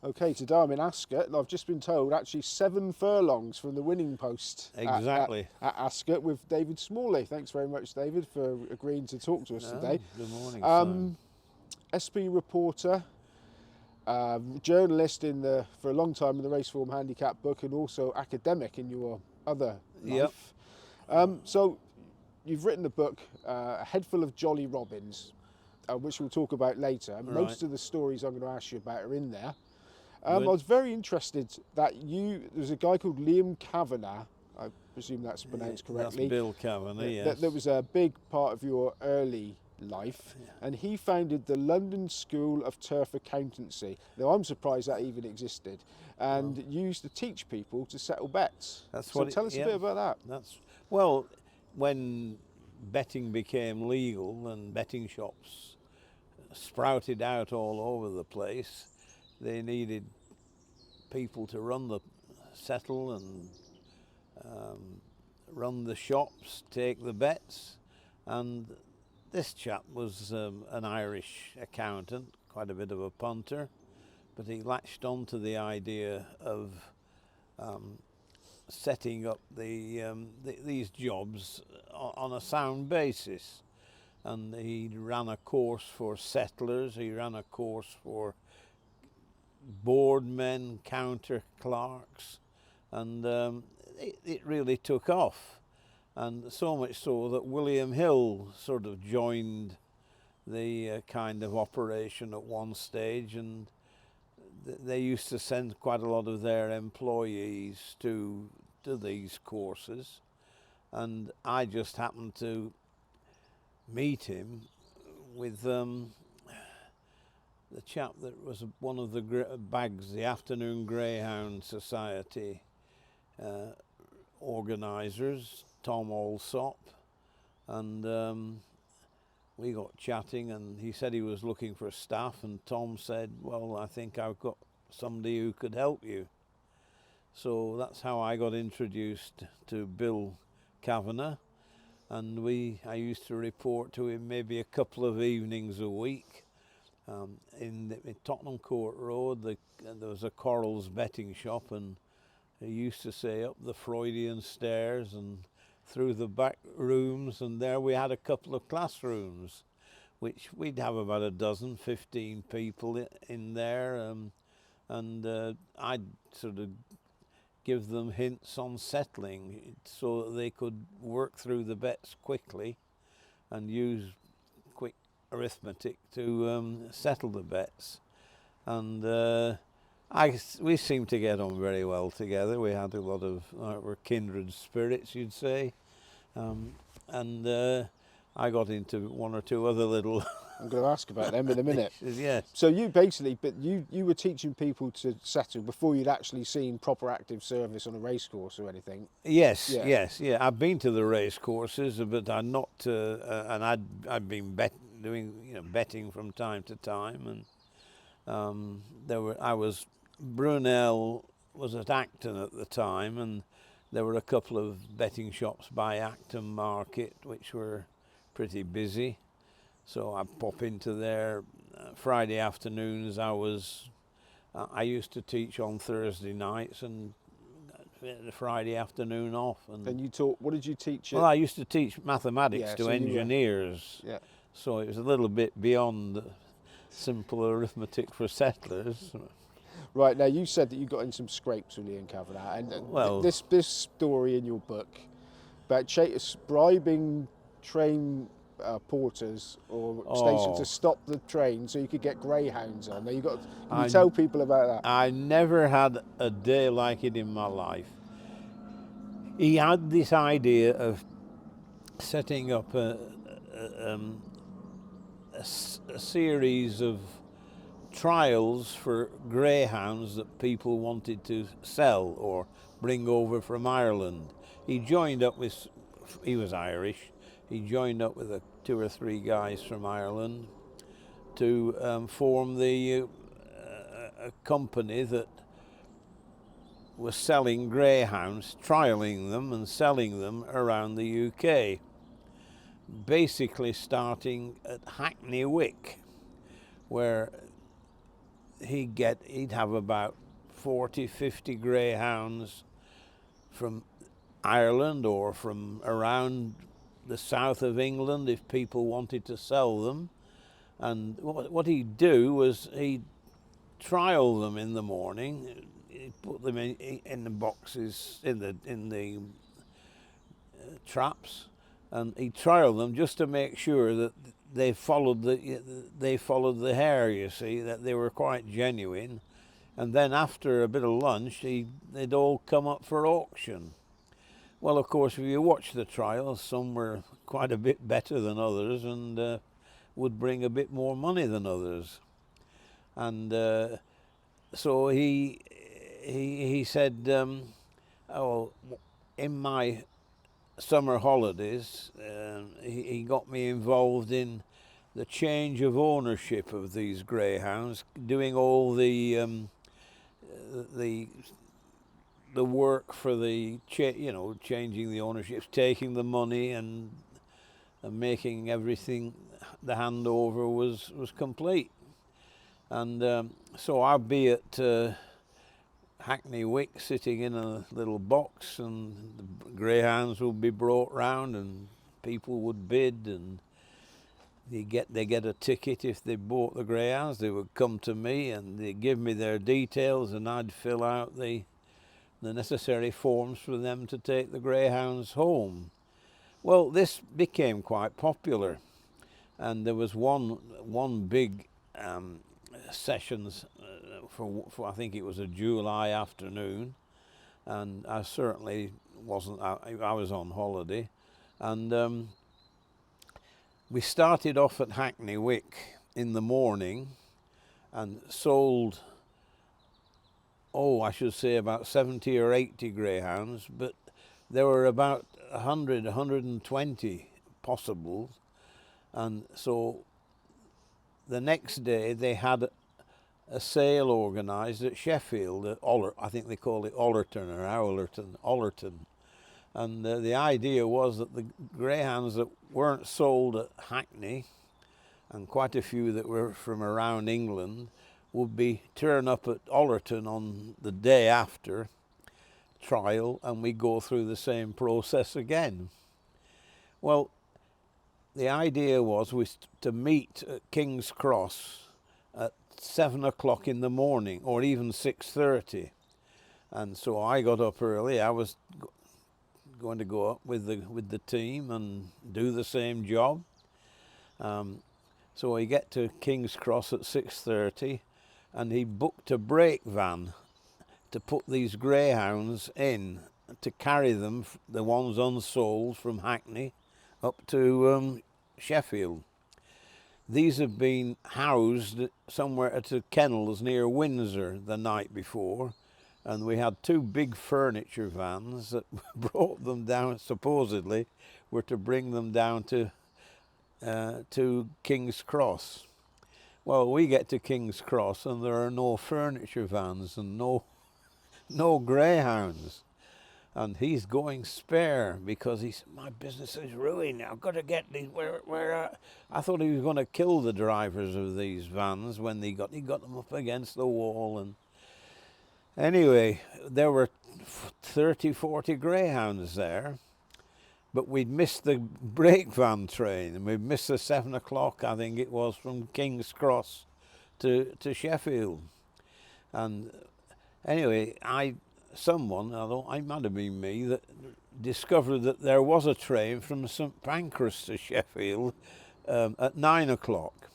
Okay, today I'm in Ascot, and I've just been told actually 7 furlongs from the winning post Exactly. at Ascot with David Smalley. Thanks very much, David, for agreeing to talk to us today. Good morning, Simon. SP reporter, journalist for a long time in the Raceform Handicap book, and also academic in your other Yep. life. So you've written a book, A Head Full of Jolly Robins, which we'll talk about later. And Right. most of the stories I'm going to ask you about are in there. I Good. was very interested that there's a guy called Liam Kavanagh, I presume that's pronounced correctly. That's Bill Kavanagh, yes. That was a big part of your early life, and he founded the London School of Turf Accountancy. Now, I'm surprised that even existed, and used to teach people to settle bets. Tell us a bit about that. Well, when betting became legal and betting shops sprouted out all over the place, they needed people to settle and run the shops, take the bets, and this chap was an Irish accountant, quite a bit of a punter, but he latched on to the idea of setting up these jobs on a sound basis. And he ran a course for settlers, he ran a course for boardmen, counter clerks, and it really took off. And so much so that William Hill sort of joined the kind of operation at one stage, and they used to send quite a lot of their employees to these courses. And I just happened to meet him with the chap that was one of the BAGS, the Afternoon Greyhound Society organisers, Tom Alsop, and we got chatting, and he said he was looking for staff, and Tom said, well, I think I've got somebody who could help you. So that's how I got introduced to Bill Kavanagh, and I used to report to him maybe a couple of evenings a week. In Tottenham Court Road, there was a Coral's betting shop, and he used to say up the Freudian stairs and through the back rooms, and there we had a couple of classrooms, which we'd have about 15 people in there, and I'd sort of give them hints on settling so that they could work through the bets quickly and use quick arithmetic to settle the bets. And we seemed to get on very well together. We had a lot of, we're kindred spirits, you'd say. And I got into one or two other little... I'm going to ask about them in a minute. Yes. So you were teaching people to settle before you'd actually seen proper active service on a racecourse or anything? Yes, yeah. I've been to the race courses, but I'm not, and I'd been doing betting from time to time, and Brunel was at Acton at the time, and there were a couple of betting shops by Acton Market which were pretty busy. So I'd pop into there Friday afternoons. I used to teach on Thursday nights and the Friday afternoon off. And you taught, what did you teach? Well, I used to teach mathematics to engineers. Yeah. So it was a little bit beyond simple arithmetic for settlers. Right, now you said that you got in some scrapes with Liam Kavanagh, and this story in your book about bribing train porters or stations to stop the train so you could get greyhounds on. Now can you tell people about that? I never had a day like it in my life. He had this idea of setting up a series of trials for greyhounds that people wanted to sell or bring over from Ireland. He was Irish. He joined up with 2 or 3 guys from Ireland to form a company that was selling greyhounds, trialling them and selling them around the UK. Basically starting at Hackney Wick, where he'd have about 40, 50 greyhounds from Ireland or from around the south of England if people wanted to sell them. And what he'd do was he'd trial them in the morning. He'd put them in the boxes, in the traps, and he'd trial them just to make sure that they followed the hare, you see, that they were quite genuine. And then after a bit of lunch, they'd all come up for auction. Well, of course, if you watch the trials, some were quite a bit better than others and would bring a bit more money than others. And so he said, oh, in my summer holidays, he got me involved in the change of ownership of these greyhounds, doing all the work for the changing the ownerships, taking the money and making everything, the handover was complete. And so I'd be at Hackney Wick sitting in a little box, and the greyhounds would be brought round and people would bid, and they get a ticket if they bought the greyhounds. They would come to me and they'd give me their details, and I'd fill out the necessary forms for them to take the greyhounds home. Well, this became quite popular, and there was one big sessions for I think it was a July afternoon, and I certainly wasn't. I was on holiday, and we started off at Hackney Wick in the morning and sold, I should say about 70 or 80 greyhounds, but there were about 100, 120 possibles. And so the next day they had a sale organised at Sheffield, at I think they call it Ollerton or Ollerton. And the idea was that the greyhounds that weren't sold at Hackney, and quite a few that were from around England, would be turn up at Ollerton on the day after trial, and we go through the same process again. Well, the idea was to meet at King's Cross at 7 o'clock in the morning, or even 6:30. And so I got up early. I was going to go up with the team and do the same job. So we get to King's Cross at 6:30, and he booked a brake van to put these greyhounds in, to carry them, the ones unsold, from Hackney up to Sheffield. These have been housed somewhere at the kennels near Windsor the night before, and we had two big furniture vans that brought them down, supposedly were to bring them down to King's Cross. Well, we get to King's Cross and there are no furniture vans and no greyhounds. And he's going spare because he said, my business is ruined. I've got to get these. I thought he was going to kill the drivers of these vans when he got them up against the wall. And anyway, there were 30, 40 greyhounds there, but we'd missed the brake van train, and we'd missed the 7 o'clock, I think it was, from King's Cross to Sheffield. And anyway, although it might have been me, that discovered that there was a train from St Pancras to Sheffield at 9 o'clock,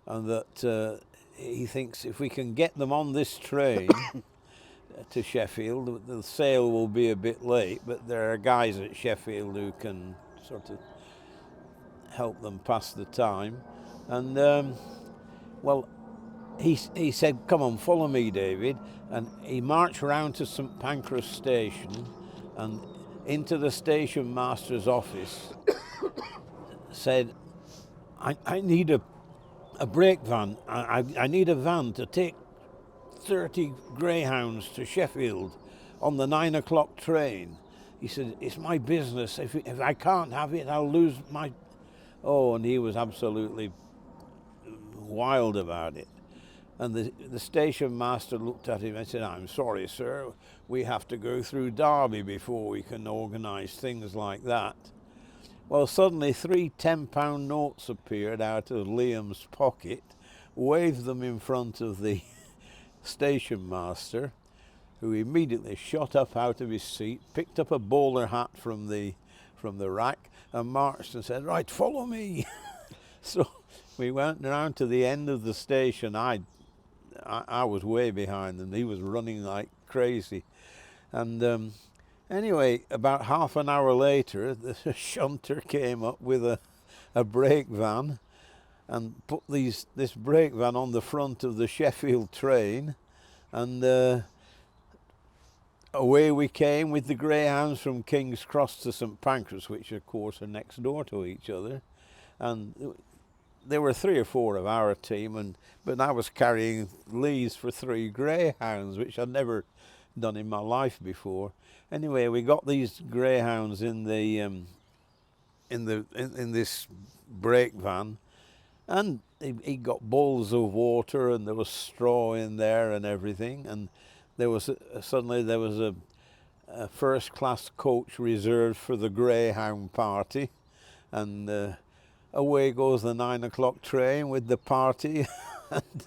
and that he thinks if we can get them on this train to Sheffield, the sale will be a bit late, but there are guys at Sheffield who can sort of help them pass the time. And well, he said, come on, follow me, David. And he marched round to St Pancras station and into the station master's office, said, I need a brake van. I need a van to take 30 greyhounds to Sheffield on the 9 o'clock train. He said, it's my business. If I can't have it, I'll lose my... Oh, and he was absolutely wild about it. And the station master looked at him and said, "I'm sorry, sir, we have to go through Derby before we can organise things like that." Well, suddenly 3 £10 notes appeared out of Liam's pocket, waved them in front of the station master, who immediately shot up out of his seat, picked up a bowler hat from the rack, and marched and said, "Right, follow me." So we went round to the end of the station. I was way behind them. He was running like crazy. And anyway, about half an hour later, the shunter came up with a brake van and put this brake van on the front of the Sheffield train, and away we came with the greyhounds from King's Cross to St Pancras, which of course are next door to each other. And there were 3 or 4 of our team, but I was carrying leads for 3 greyhounds, which I'd never done in my life before. Anyway, we got these greyhounds in this brake van, and he got bowls of water, and there was straw in there and everything. And there was suddenly a first-class coach reserved for the greyhound party, and away goes the 9 o'clock train with the party and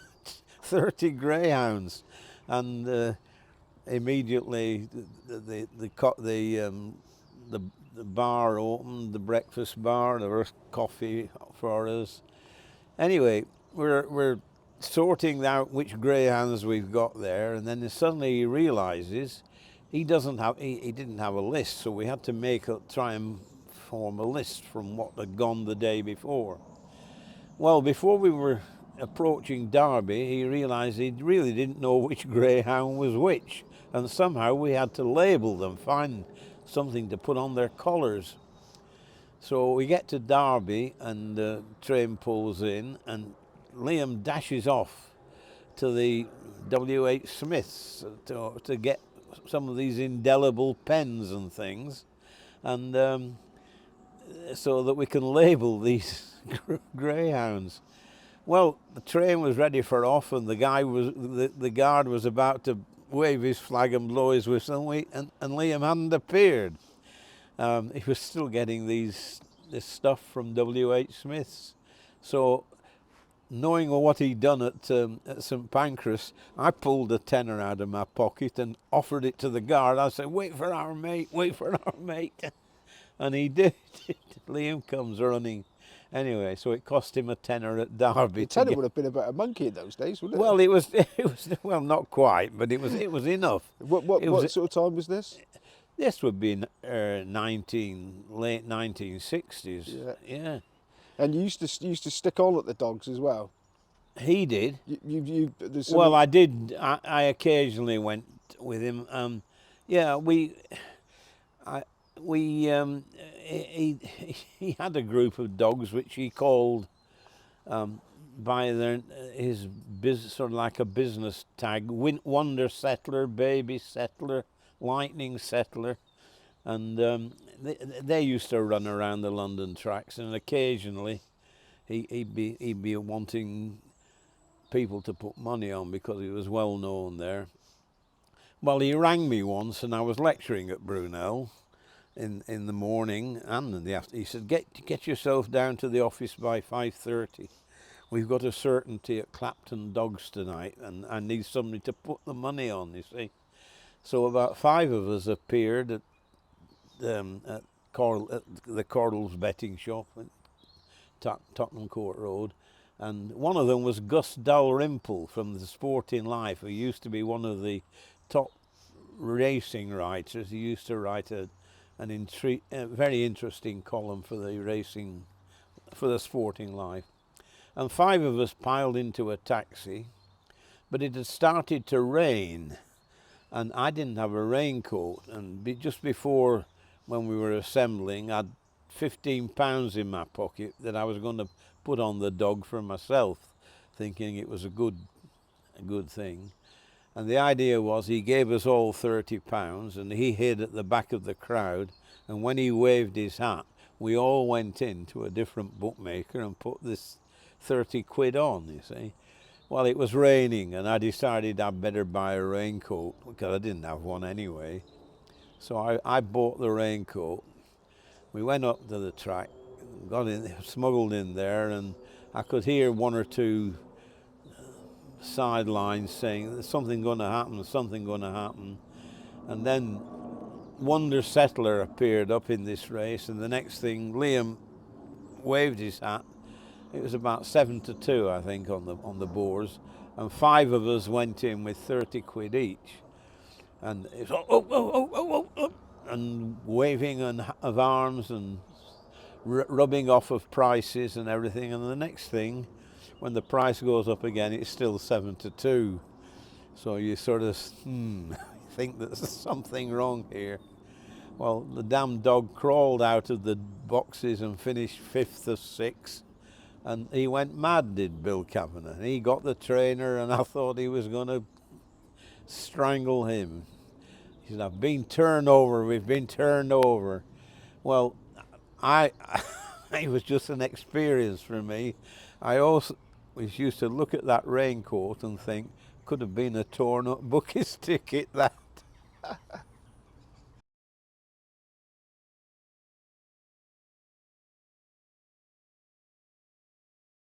30 greyhounds, and immediately the bar opened, the breakfast bar. There was coffee for us. Anyway, we're sorting out which greyhounds we've got there, and then suddenly he realises he didn't have a list, so we had to try and form a list from what had gone the day before. Well, before we were approaching Derby, he realised he really didn't know which greyhound was which, and somehow we had to label them, find something to put on their collars. So we get to Derby, and the train pulls in, and Liam dashes off to the W.H. Smith's to get some of these indelible pens and things, and so that we can label these greyhounds. Well, the train was ready for off, and the guard was about to wave his flag and blow his whistle, and Liam hadn't appeared. He was still getting this stuff from W.H. Smith's. So, knowing what he'd done at St Pancras, I pulled a tenner out of my pocket and offered it to the guard. I said, "Wait for our mate, wait for our mate." And he did. Liam comes running. Anyway, so it cost him a tenner at Derby. A tenner would have been about a monkey in those days, wouldn't it? Well, it was well, not quite, but it was enough. What sort of time was this? This would be late 1960s. Yeah. And you used to stick on at the dogs as well. He did. Well, I did. I occasionally went with him. He had a group of dogs which he called by his sort of like a business tag: Wonder Settler, Baby Settler, Lightning Settler, and they used to run around the London tracks, and occasionally he'd be wanting people to put money on because he was well known there. Well, he rang me once, and I was lecturing at Brunel in the morning and in the afternoon. He said, "Get yourself down to the office by 5:30. We've got a certainty at Clapton Dogs tonight, and I need somebody to put the money on." You see, so about 5 of us appeared at the Cordell's betting shop at Tottenham Court Road, and one of them was Gus Dalrymple from the Sporting Life, who used to be one of the top racing writers. He used to write a very interesting column for the Sporting Life. And 5 of us piled into a taxi, but it had started to rain, and I didn't have a raincoat, and just before, when we were assembling, I'd £15 in my pocket that I was going to put on the dog for myself, thinking it was a good thing. And the idea was he gave us all £30, and he hid at the back of the crowd, and when he waved his hat, we all went in to a different bookmaker and put this 30 quid on, you see. Well, it was raining, and I decided I'd better buy a raincoat because I didn't have one anyway. So I bought the raincoat. We went up to the track, got in, smuggled in there, and I could hear one or two sidelines saying there's something going to happen, something going to happen. And then Wonder Settler appeared up in this race, and the next thing Liam waved his hat. It was about 7-2, I think, on the boards, and 5 of us went in with 30 quid each, and it was oh, and waving of arms and rubbing off of prices and everything. And the next thing, when the price goes up again, it's still 7-2. So you sort of think that there's something wrong here. Well, the damn dog crawled out of the boxes and finished 5th of 6. And he went mad, did Bill Kavanagh. He got the trainer, and I thought he was going to strangle him. He said, "I've been turned over, we've been turned over." Well, it was just an experience for me. I always used to look at that raincoat and think, could have been a torn up Bucky's ticket, that.